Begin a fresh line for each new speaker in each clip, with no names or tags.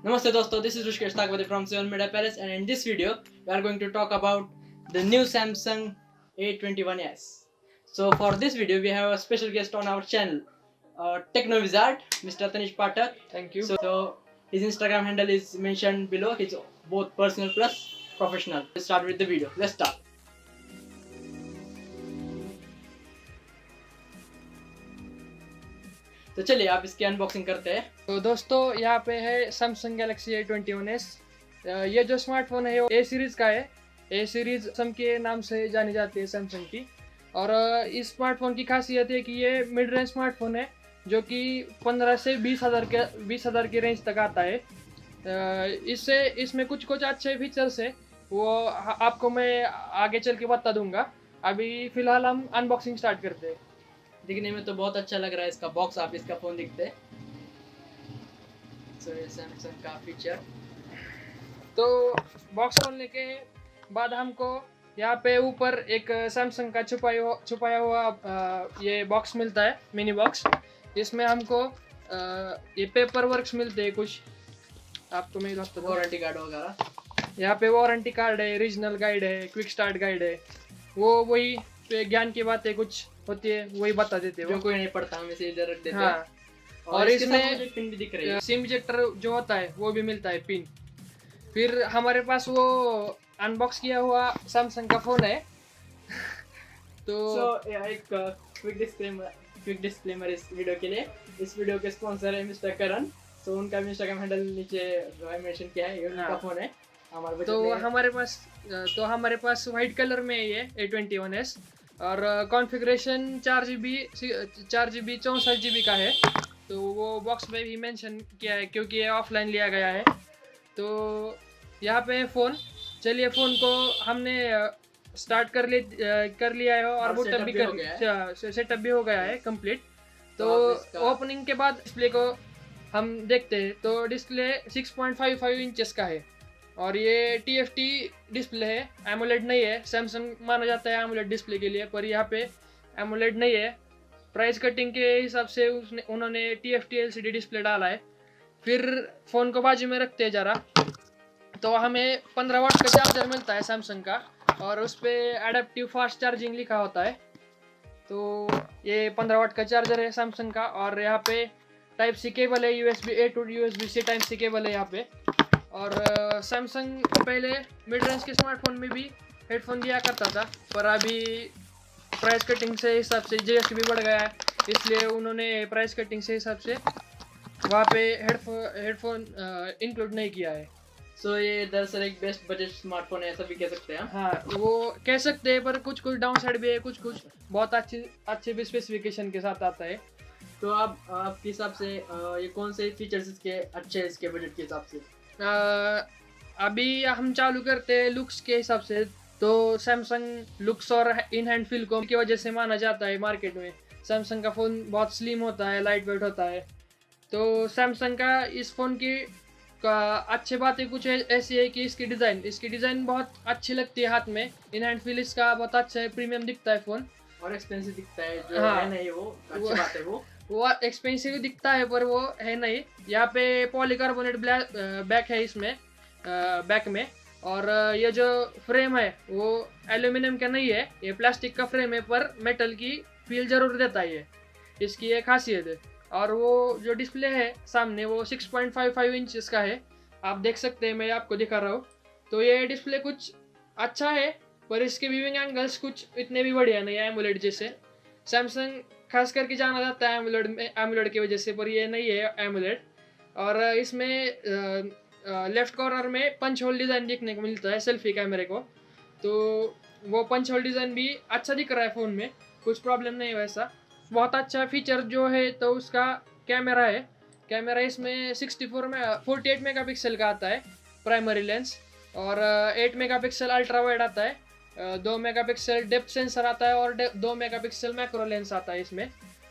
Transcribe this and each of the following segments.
Namaste dosto, this is Rushikesh Thakpati from Seven Media Palace, and in this video we are going to talk about the new Samsung A21s. So for this video we have a special guest on our channel, Techno Wizard, Mr. Tanish Pathak.
Thank you.
So his Instagram handle is mentioned below. It's both personal plus professional. Let's start with the video. Let's start. तो चलिए आप इसकी unboxing करते हैं।
तो दोस्तों यहाँ पे है Samsung Galaxy A21s। ये जो स्मार्टफोन है वो ए सीरीज का है। ए सीरीज सम के नाम से जानी जाती है सैमसंग की। और इस स्मार्टफोन की खासियत है कि ये मिड रेंज स्मार्टफोन है जो कि 15 से 20,000 की रेंज तक आता है। इसमें कुछ अच्छे फीचर्स है, वो आपको मैं आगे चल के बता दूंगा। अभी फिलहाल हम अनबॉक्सिंग स्टार्ट करते हैं।
दिखने में तो बहुत अच्छा लग रहा है इसका बॉक्स, आप इसका फोन दिखते हैं। ये सैमसंग का फीचर।
तो बॉक्स खोलने के बाद हमको यहाँ पे ऊपर एक सैमसंग का छुपाया हुआ ये बॉक्स मिलता है, मिनी बॉक्स। इसमें हमको ये पेपर वर्क्स मिलते हैं कुछ, आपको मैं
वारंटी कार्ड वगैरह।
यहाँ पे वारंटी कार्ड है, रीजनल गाइड है, क्विक स्टार्ट गाइड है। वही ज्ञान की बातें कुछ होती है वही बता देते हैं,
जो कोई नहीं पढ़ता हम इसे इधर रख देते हैं।
हाँ।
और इसमें पिन भी दिख रही है,
सिम इजेक्टर जो होता है वो भी मिलता है, पिन। फिर हमारे पास वो अनबॉक्स किया हुआ सैमसंग का फोन है। तो
एक क्विक डिस्क्लेमर इस वीडियो के लिए। इस वीडियो के स्पॉन्सर है मिस्टर करण। तो उनका इंस्टाग्राम हैंडल नीचे मेंशन किया है, ये उनका फोन है।
तो हमारे पास व्हाइट कलर में है ये A21s। और कॉन्फ़िगरेशन 4GB 64GB का है। तो वो बॉक्स में भी मेंशन किया है क्योंकि ये ऑफलाइन लिया गया है। तो यहाँ पे फ़ोन, चलिए फ़ोन को हमने स्टार्ट कर लिया है और बूटअप भी सेटअप भी हो गया है कंप्लीट। तो ओपनिंग के बाद डिस्प्ले को हम देखते हैं। तो डिस्प्ले 6.55 इंचेस का है और ये TFT डिस्प्ले है, एमोलेड नहीं है। सैमसंग माना जाता है एमोलेड डिस्प्ले के लिए, पर यहाँ पे एमोलेड नहीं है। प्राइस कटिंग के हिसाब से उन्होंने TFT LCD डिस्प्ले डाला है। फिर फ़ोन को बाजू में रखते हैं ज़रा, तो हमें 15 वाट का चार्जर मिलता है सैमसंग का, और उस पर एडेप्टिव फास्ट चार्जिंग लिखा होता है। तो ये 15 वाट का चार्जर है सैमसंग का। और यहाँ पे टाइप सी केबल है, USB A to USB C type C cable है यहाँ पे। और सैमसंग पहले मिड रेंज के स्मार्टफोन में भी हेडफोन दिया करता था, पर अभी प्राइस कटिंग से हिसाब से GST भी बढ़ गया है, इसलिए उन्होंने प्राइस कटिंग से हिसाब से वहाँ पे हेडफोन इंक्लूड नहीं किया है।
ये दरअसल एक बेस्ट बजट स्मार्टफोन है, ऐसा भी कह सकते हैं।
हाँ, वो कह सकते हैं, पर कुछ डाउन साइड भी है, कुछ बहुत अच्छे भी स्पेसिफिकेशन के साथ आता है।
तो आपके हिसाब से ये कौन से फीचर्स इसके अच्छे हैं इसके बजट के हिसाब से?
अभी हम चालू करते हैं लुक्स के हिसाब से। तो सैमसंग लुक्स और इन हैंड फील को की वजह से माना जाता है मार्केट में। सैमसंग का फ़ोन बहुत स्लिम होता है, लाइट वेट होता है। तो सैमसंग का इस फ़ोन की अच्छी बातें कुछ ऐसी है कि इसकी डिज़ाइन बहुत अच्छी लगती है हाथ में। इन हैंड फील इसका बहुत अच्छा है, प्रीमियम दिखता है फ़ोन और
एक्सपेंसिव दिखता है जो है नहीं, वो अच्छी बात है।
वो एक्सपेंसिव दिखता है पर वो है नहीं। यहाँ पे पॉलीकार्बोनेट बैक है इसमें, बैक में। और ये जो फ्रेम है वो एल्यूमिनियम का नहीं है, ये प्लास्टिक का फ्रेम है, पर मेटल की फील जरूर देता है ये, इसकी ये खासियत है। और वो जो डिस्प्ले है सामने वो 6.55 इंचेस का है, आप देख सकते हैं, मैं आपको दिखा रहा हूँ। तो ये डिस्प्ले कुछ अच्छा है, पर इसके व्यूइंग एंगल्स कुछ इतने भी बढ़िया नहीं है एमोलेड जैसे। सैमसंग खास करके जाना जाता है एमोलेड की वजह से, पर ये नहीं है एमोलेड। और इसमें लेफ्ट कॉर्नर में पंच होल डिज़ाइन देखने को मिलता है सेल्फी कैमरे को। तो वो पंच होल डिज़ाइन भी अच्छा दिख रहा है फ़ोन में, कुछ प्रॉब्लम नहीं है वैसा। बहुत अच्छा फीचर जो है तो उसका कैमरा है। कैमरा इसमें 48 मेगापिक्सल का आता है प्राइमरी लेंस, और 8 मेगापिक्सल अल्ट्रा वाइड आता है, 2 मेगापिक्सल डेप्थ सेंसर आता है, और 2 मेगापिक्सल मैक्रो लेंस आता है इसमें।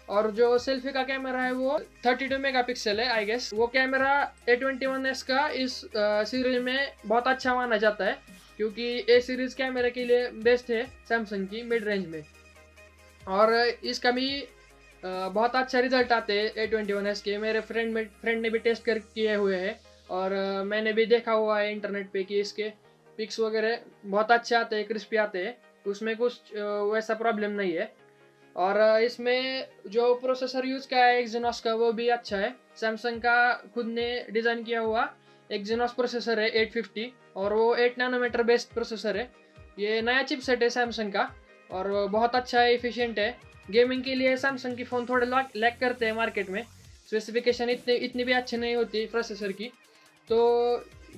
और जो सेल्फी का कैमरा है वो 32 मेगापिक्सल है आई गेस। वो कैमरा A21s का इस सीरीज में बहुत अच्छा माना जाता है, क्योंकि ए सीरीज कैमरे के लिए बेस्ट है सैमसंग की मिड रेंज में। और इसका भी बहुत अच्छा रिजल्ट आते हैं A21s के। मेरे फ्रेंड ने भी टेस्ट किए हुए हैं और मैंने भी देखा हुआ है इंटरनेट पे कि इसके पिक्स वगैरह बहुत अच्छे आते हैं, क्रिस्पी आते हैं, उसमें कुछ वैसा प्रॉब्लम नहीं है। और इसमें जो प्रोसेसर यूज़ किया है एक्जिनोस का वो भी अच्छा है। सैमसंग का खुद ने डिज़ाइन किया हुआ एक्जिनोस प्रोसेसर है 850 और वो 8 नैनोमीटर बेस्ड प्रोसेसर है। ये नया चिपसेट है सैमसंग का और बहुत अच्छा है, एफिशिएंट है। गेमिंग के लिए सैमसंग की फ़ोन थोड़े लैग करते हैं मार्केट में, स्पेसिफिकेशन इतनी भी अच्छी नहीं होती प्रोसेसर की। तो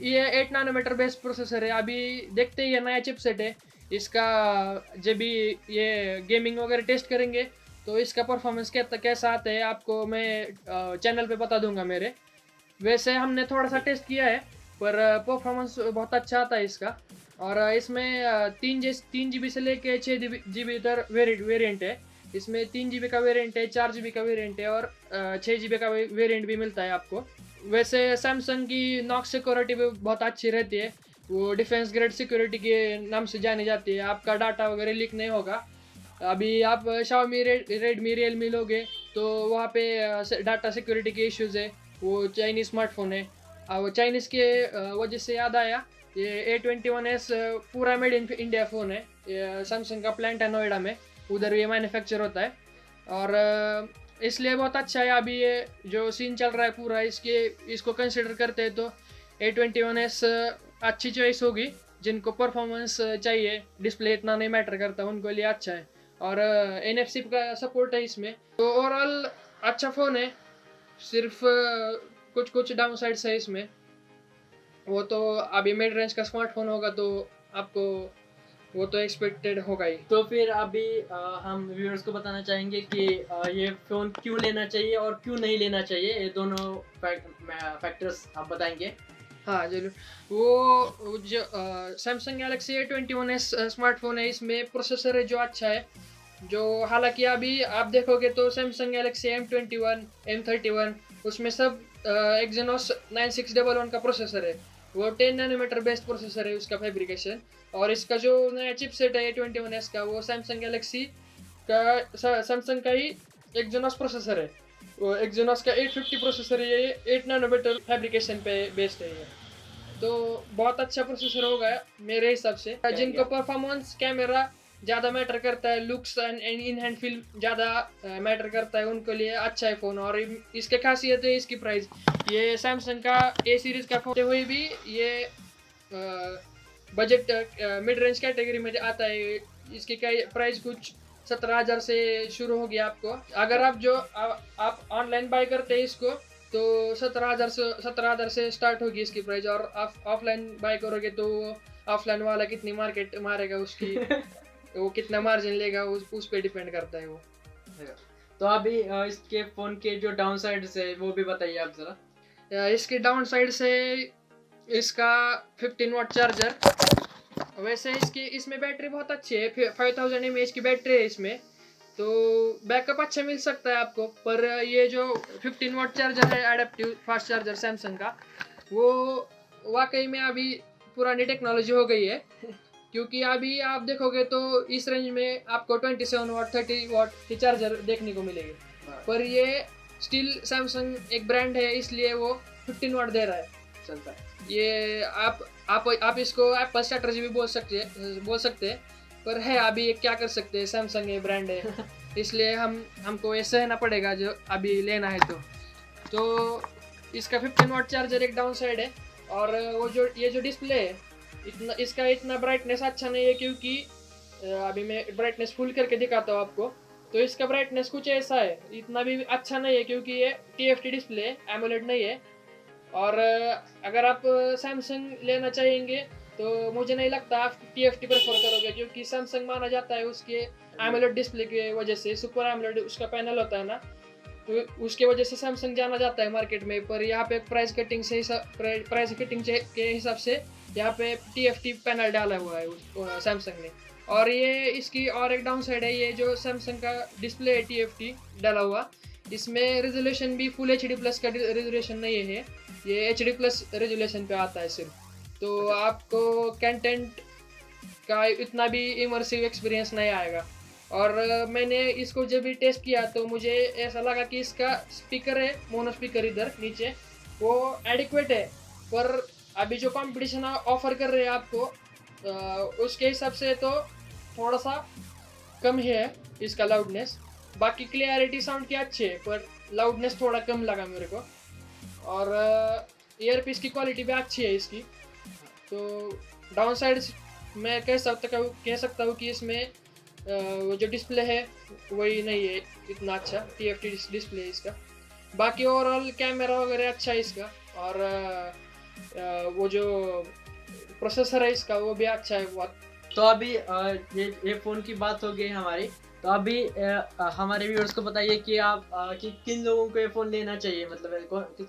ये 8 नैनोमीटर बेस्ड प्रोसेसर है, अभी देखते ही ये नया चिपसेट है इसका। जब भी ये गेमिंग वगैरह टेस्ट करेंगे तो इसका परफॉर्मेंस कैसा आता है आपको मैं चैनल पे बता दूंगा मेरे। वैसे हमने थोड़ा सा टेस्ट किया है पर परफॉर्मेंस बहुत अच्छा आता है इसका। और इसमें 3 GB से लेके 6 GB तक वेरिएंट है। इसमें 3 GB का वेरिएंट है, 4 GB का वेरिएंट है और 6 GB का वेरिएंट भी मिलता है आपको। वैसे सैमसंग की नॉक्स सिक्योरिटी भी बहुत अच्छी रहती है, वो डिफेंस ग्रेड सिक्योरिटी के नाम से जानी जाती है। आपका डाटा वगैरह लीक नहीं होगा। अभी आप Xiaomi रेडमी रियलमी लोगे तो वहाँ पे डाटा सिक्योरिटी के इश्यूज़ है, वो चाइनीज़ स्मार्टफोन है। वो चाइनीज़ के वजह से याद आया, ये A21s पूरा मेड इन इंडिया फ़ोन है। ये सैमसंग का प्लांट है नोएडा में, उधर ये मैन्युफैक्चर होता है और इसलिए बहुत अच्छा है। अभी ये जो सीन चल रहा है पूरा इसको कंसिडर करते हैं तो A21s अच्छी चॉइस होगी। जिनको परफॉर्मेंस चाहिए, डिस्प्ले इतना नहीं मैटर करता, उनको लिए अच्छा है। और NFC का सपोर्ट है इसमें, तो ओवरऑल अच्छा फ़ोन है। सिर्फ कुछ डाउन साइड्स है इसमें, वो तो अभी मिड रेंज का स्मार्टफोन होगा तो आपको वो तो एक्सपेक्टेड होगा ही।
तो फिर अभी हम व्यूअर्स को बताना चाहेंगे कि ये फ़ोन क्यों लेना चाहिए और क्यों नहीं लेना चाहिए, ये दोनों फैक्टर्स आप बताएंगे।
हाँ जरूर। वो जो सैमसंग गैलेक्सी A21s स्मार्टफोन है, इसमें प्रोसेसर है जो अच्छा है। जो हालांकि अभी आप देखोगे तो सैमसंग गैलेक्सी M21 M31 उसमें सब एक्जिनोस 9611 का प्रोसेसर है, वो 10 नैनोमीटर बेस्ड प्रोसेसर है उसका फैब्रिकेशन। और इसका जो नया चिपसेट है A21s का, वो सैमसंग गैलेक्सी का सैमसंग का ही एक्जिनोस प्रोसेसर है। वो एक्जिनोस का 850 प्रोसेसर है, ये 8 नैनोमीटर फैब्रिकेशन पे बेस्ड है ये। तो बहुत अच्छा प्रोसेसर होगा मेरे हिसाब से। जिनको परफॉर्मेंस कैमरा ज़्यादा मैटर करता है, looks and in hand feel ज़्यादा मैटर करता है, उनके लिए अच्छा है फ़ोन। और इसके खासियत है इसकी प्राइस, ये सैमसंग का A सीरीज़ का फ़ोन हुए भी ये बजट मिड रेंज कैटेगरी में आता है। इसकी प्राइस कुछ 17,000 से शुरू होगी आपको। अगर आप ऑनलाइन बाय करते हैं इसको तो 17,000 से स्टार्ट होगी इसकी प्राइस। और आप ऑफलाइन बाय करोगे तो ऑफलाइन वाला कितनी मार्केट मारेगा उसकी वो कितना मार्जिन लेगा उस पे डिपेंड करता है वो।
तो अभी इसके फ़ोन के जो डाउन साइड्स है वो भी बताइए आप ज़रा।
इसके डाउन साइड से इसका 15 वाट चार्जर। वैसे इसमें बैटरी बहुत अच्छी है, 5000 mAh की बैटरी है इसमें, तो बैकअप अच्छा मिल सकता है आपको। पर ये जो 15 वाट चार्जर है एडेप्टिव फास्ट चार्जर सैमसंग का, वो वाकई में अभी पुरानी टेक्नोलॉजी हो गई है। क्योंकि अभी आप देखोगे तो इस रेंज में आपको 27 वाट 30 वाट की चार्जर देखने को मिलेगी, पर ये स्टिल सैमसंग एक ब्रांड है इसलिए वो 15 वाट दे रहा है, चलता है। ये आप इसको एप्पल स्ट्रैटेजी भी बोल सकते हैं, पर है अभी ये क्या कर सकते हैं, सैमसंग ये ब्रांड है इसलिए हमको ये सहना पड़ेगा जो अभी लेना है। तो इसका 15 वाट चार्जर एक डाउन साइड है। और वो ये जो डिस्प्ले है इसका इतना ब्राइटनेस अच्छा नहीं है, क्योंकि अभी मैं ब्राइटनेस फुल करके दिखाता हूँ आपको। तो इसका ब्राइटनेस कुछ ऐसा है, इतना भी अच्छा नहीं है क्योंकि ये TFT डिस्प्ले है, एमोलेड नहीं है। और अगर आप सैमसंग लेना चाहेंगे तो मुझे नहीं लगता आप TFT प्रेफर करोगे, क्योंकि सैमसंग माना जाता है उसके एमोलेड डिस्प्ले की वजह से, सुपर एमोलेड उसका पैनल होता है ना, तो उसके वजह से सैमसंग जाना जाता है मार्केट में। पर यहाँ पे प्राइस कटिंग के हिसाब से यहाँ पे TFT पैनल डाला हुआ है सैमसंग ने। और ये इसकी और एक डाउन साइड है, ये जो सैमसंग का डिस्प्ले है TFT डाला हुआ, इसमें रेजोल्यूशन भी फुल HD+ का रेजोल्यूशन नहीं है, ये HD+ रेजोल्यूशन पे आता है सिर्फ। तो आपको कंटेंट का इतना भी इमर्सिव एक्सपीरियंस नहीं आएगा। और मैंने इसको जब भी टेस्ट किया तो मुझे ऐसा लगा कि इसका स्पीकर है, मोनो स्पीकर इधर नीचे, वो एडिक्वेट है पर अभी जो कंपटीशन ऑफर कर रहे हैं आपको उसके हिसाब से तो थोड़ा सा कम ही है इसका लाउडनेस। बाकी क्लियरिटी साउंड की अच्छी है पर लाउडनेस थोड़ा कम लगा मेरे को। और ईयरपीस की क्वालिटी भी अच्छी है इसकी। तो डाउन साइड मैं कह सकता हूँ कि इसमें वो जो डिस्प्ले है वही नहीं है इतना अच्छा, TFT डिस्प्ले है इसका। बाकी ओवरऑल कैमरा वगैरह अच्छा है इसका। और वो जो प्रोसेसर है इसका वो भी अच्छा है बहुत।
तो अभी ये फ़ोन की बात हो गई हमारी। तो अभी हमारे व्यूअर्स को बताइए कि आप कि किन लोगों को ये फ़ोन लेना चाहिए, मतलब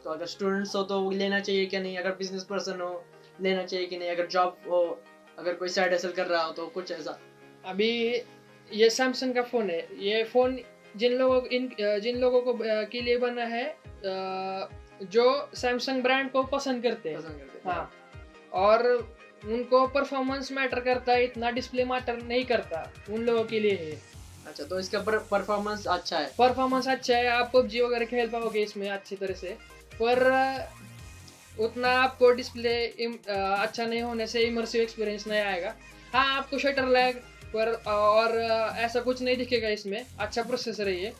अगर स्टूडेंट्स हो तो वो लेना चाहिए क्या नहीं, अगर बिजनेस पर्सन हो लेना चाहिए कि नहीं, अगर जॉब हो, अगर कोई साइड हसल कर रहा हो तो कुछ ऐसा।
अभी ये सैमसंग का फ़ोन है। ये फ़ोन जिन लोगों को के लिए बना है जो सैमसंग ब्रांड को पसंद करते हैं। हाँ, और उनको परफॉर्मेंस मैटर करता है, इतना डिस्प्ले मैटर नहीं करता, उन लोगों के लिए है।
अच्छा, तो इसका परफॉर्मेंस अच्छा है।
परफॉर्मेंस अच्छा है, आप PUBG वगैरह खेल पाओगे इसमें अच्छी तरह से। पर उतना आपको डिस्प्ले अच्छा नहीं होने से इमर्सिव एक्सपीरियंस नहीं आएगा। हाँ, आपको शटर लैग पर और ऐसा कुछ नहीं दिखेगा इसमें। अच्छा प्रोसेसर है ये,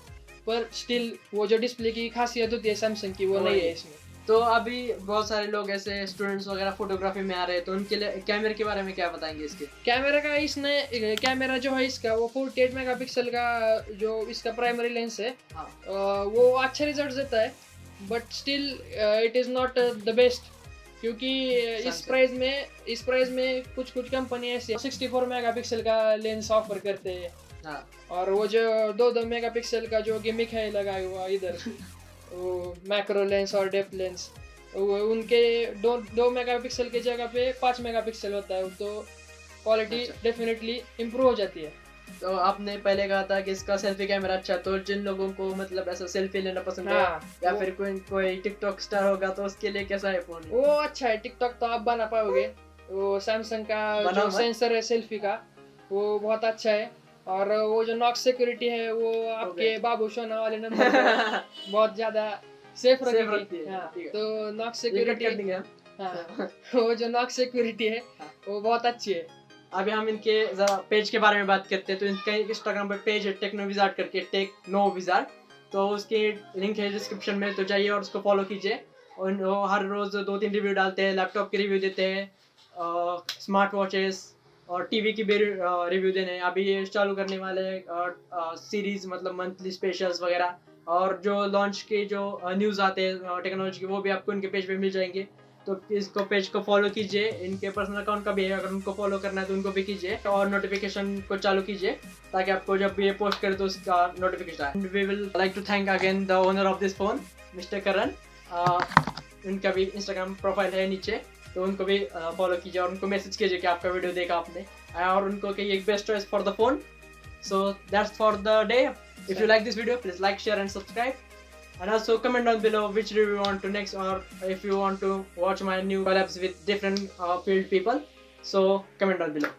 पर स्टिल वो जो डिस्प्ले की खासियत होती है सैमसंग की वो नहीं है इसमें।
तो अभी बहुत सारे लोग ऐसे स्टूडेंट्स वगैरह फोटोग्राफी में आ रहे हैं, तो उनके लिए कैमरे के बारे में क्या बताएंगे इसके?
कैमरा जो है इसका वो 48 मेगापिक्सल का जो इसका प्राइमरी लेंस है।
हाँ।
वो अच्छा रिजल्ट देता है, but still it is not the best, क्योंकि इस प्राइस में कुछ कंपनी ऐसी 64 मेगापिक्सल का लेंस ऑफर करते हैं।
हाँ।
और वो जो 2 मेगापिक्सल का जो गिमिक है लगाया हुआ इधर वो मैक्रो लेंस और डेप्थ लेंस, वो उनके 2 मेगापिक्सल के जगह पे 5 मेगापिक्सल होता है, तो क्वालिटी डेफिनेटली इम्प्रूव हो जाती है।
तो आपने पहले कहा था कि इसका सेल्फी कैमरा अच्छा, तो जिन लोगों को मतलब ऐसा सेल्फी लेना पसंद है या फिर कोई टिकटॉक स्टार होगा तो उसके लिए कैसा है फोन?
वो अच्छा है, टिकटॉक तो आप बना पाओगे। वो सैमसंग का जो सेंसर है सेल्फी का वो बहुत अच्छा है। और वो जो नॉक्स सिक्योरिटी है वो आपके बाबू सोना वाले नंबर बहुत ज्यादा सेफ रखती है। हाँ, तो नॉक्स सिक्योरिटी, हाँ, वो जो नॉक्स सिक्योरिटी है वो बहुत अच्छी है।
अभी हम इनके जरा पेज के बारे में बात करते हैं। तो इनका इंस्टाग्राम पे पेज है टेक्नो विजार्ड करके, टेक्नो विजार्ड। तो उसकी लिंक है डिस्क्रिप्शन में, तो जाइए और उसको फॉलो कीजिए। और वो हर रोज 2-3 रिव्यू डालते हैं, लैपटॉप के रिव्यू देते हैं, स्मार्ट वॉचेस और टीवी की भी रिव्यू देने हैं। अभी ये चालू करने वाले सीरीज, मतलब मंथली स्पेशल्स वगैरह, और जो लॉन्च के जो न्यूज़ आते हैं टेक्नोलॉजी के, वो भी आपको इनके पेज पे मिल जाएंगे। तो इसको पेज को फॉलो कीजिए। इनके पर्सनल अकाउंट का भी है, अगर उनको फॉलो करना है तो उनको भी कीजिए, और नोटिफिकेशन को चालू कीजिए ताकि आपको जब भी ये पोस्ट करे तो उसका नोटिफिकेशन आए। We will like to thank again the owner of this phone, mister Karan. उनका भी इंस्टाग्राम प्रोफाइल है नीचे, तो उनको भी फॉलो कीजिए और उनको मैसेज कीजिए कि आपका वीडियो देखा आपने, और उनको कहिए best choice for the phone. So that's for the day. If you like this video, please like, share and subscribe. And also comment down below which review you want to next, or if you want to watch my new collabs with different field people. So comment down below.